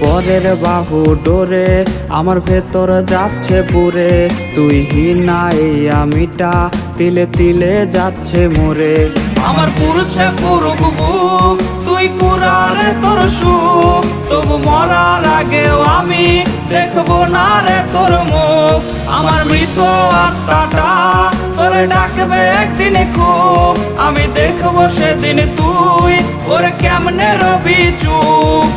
পরের বাহু ডোরে আমার ভেতর যাচ্ছে পুরে। তুই হিনা এই আমিটা তিলে তিলে যাচ্ছে মোরে। আমার পুরুষে পুরুক বুক, তুই কুরারে তোর সুখ, তবু মরার আগেও আমি দেখবো না রে তোর মুখ। আমার মৃত আত্মাটা তোরে ডাকবে একদিন খুব, আমি দেখবো সেদিন তুই ওরে কেমনে রবি চুপ।